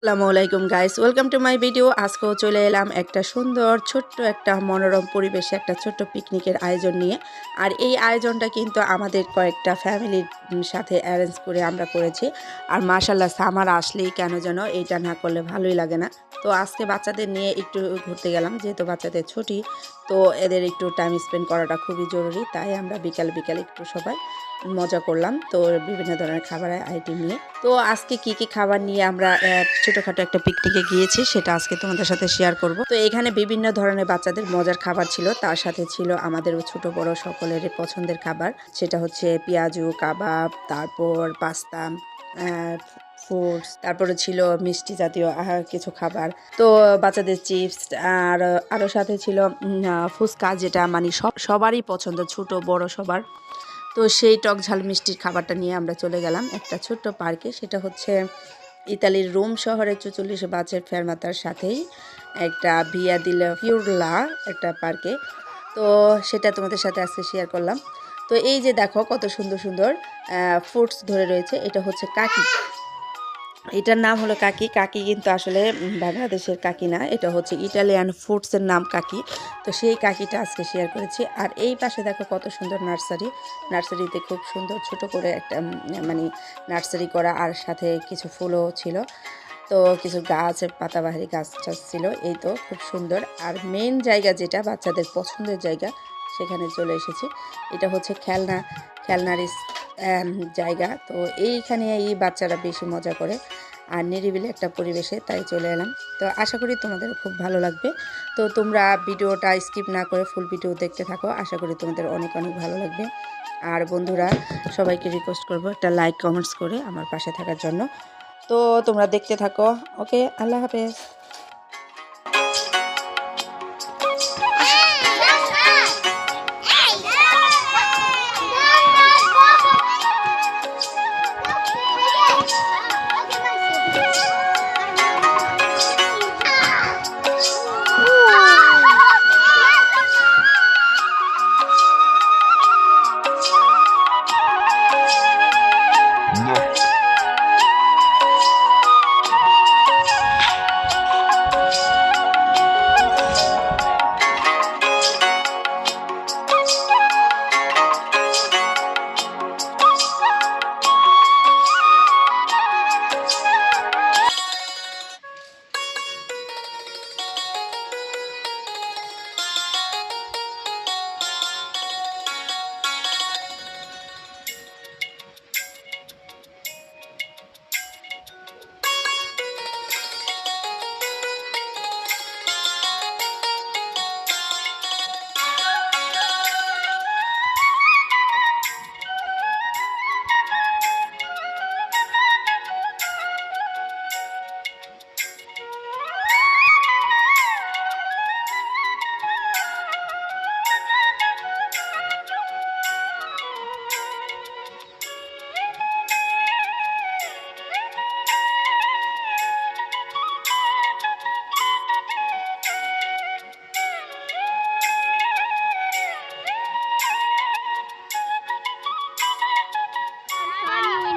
আসসালামু আলাইকুম guys, welcome to my video. আজকেও চলে এলাম একটা সুন্দর ছোট্ট একটা মনোরম পরিবেশে একটা ছোট্ট পিকনিকের আয়োজন নিয়ে। আর এই আয়োজনটা কিন্তু আমাদের কয়েকটা ফ্যামিলির সাথে অ্যারেঞ্জ করে আমরা করেছি। আর মাশাল্লাহ সামার আসলেই কেন যেন এইটা না করলে ভালোই লাগে না। তো আজকে বাচ্চাদের নিয়ে একটু ঘুরতে গেলাম, যেহেতু বাচ্চাদের ছুটি, তো এদের একটু টাইম স্পেন্ড করাটা খুবই জরুরি। তাই আমরা বিকাল বিকাল একটু সবাই মজা করলাম, তো বিভিন্ন ধরনের খাবারের আইটেম নিয়ে। তো আজকে কি কি খাবার নিয়ে আমরা ছোটোখাটো একটা পিকনিকে গিয়েছি সেটা আজকে তোমাদের সাথে শেয়ার করব। তো এখানে বিভিন্ন ধরনের বাচ্চাদের মজার খাবার ছিল, তার সাথে ছিল আমাদের ছোট বড় সকলের পছন্দের খাবার। সেটা হচ্ছে পেঁয়াজু কাবাব, তারপর পাস্তা, ফ্রুটস, তারপরে ছিল মিষ্টি জাতীয় কিছু খাবার। তো বাচ্চাদের চিপস, আর আরও সাথে ছিল ফুচকা, যেটা মানে সবারই পছন্দ, ছোট বড় সবার। তো সেই টক ঝাল মিষ্টির খাবারটা নিয়ে আমরা চলে গেলাম একটা ছোট্ট পার্কে। সেটা হচ্ছে ইতালির রোম শহরের ৪৪ বাসের ফেরমাতার সাথেই একটা ভিয়া দিলা ফিউরলা একটা পার্কে। তো সেটা তোমাদের সাথে আজকে শেয়ার করলাম। তো এই যে দেখো কত সুন্দর সুন্দর ফ্রুটস ধরে রয়েছে, এটা হচ্ছে কাকি। এটার নাম হলো কাকি। কাকি কিন্তু আসলে বাংলাদেশের কাকি না, এটা হচ্ছে ইটালিয়ান ফুডসের নাম কাকি। তো সেই কাকিটা আজকে শেয়ার করেছি। আর এই পাশে দেখো কত সুন্দর নার্সারি। নার্সারিতে খুব সুন্দর ছোট করে একটা মানে নার্সারি করা, আর সাথে কিছু ফুলও ছিল। তো কিছু গাছ, পাতাবাহারি গাছ টাছ ছিল। এই তো খুব সুন্দর। আর মেন জায়গা যেটা বাচ্চাদের পছন্দের জায়গা, সেখানে চলে এসেছি। এটা হচ্ছে খেলনার জায়গা। তো এইখানে এই বাচ্চারা বেশি মজা করে, আর নিরিবিলি একটা পরিবেশে, তাই চলে এলাম। তো আশা করি তোমাদের খুব ভালো লাগবে। তো তোমরা ভিডিওটা স্কিপ না করে ফুল ভিডিও দেখতে থাকো, আশা করি তোমাদের অনেক অনেক ভালো লাগবে। আর বন্ধুরা, সবাইকে রিকোয়েস্ট করবো একটা লাইক কমেন্টস করে আমার পাশে থাকার জন্য। তো তোমরা দেখতে থাকো। ওকে, আল্লাহ হাফেজ।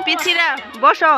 পিছিরা বসো।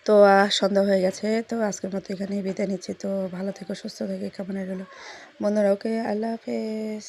তো সন্ধ্যা হয়ে গেছে, তো আজকের মতো এখানেই বিদায় নিচ্ছি। তো ভালো থেকো, সুস্থ থেকে কামনা রইল বন্ধুরা। ওকে, আল্লাহ হাফেজ।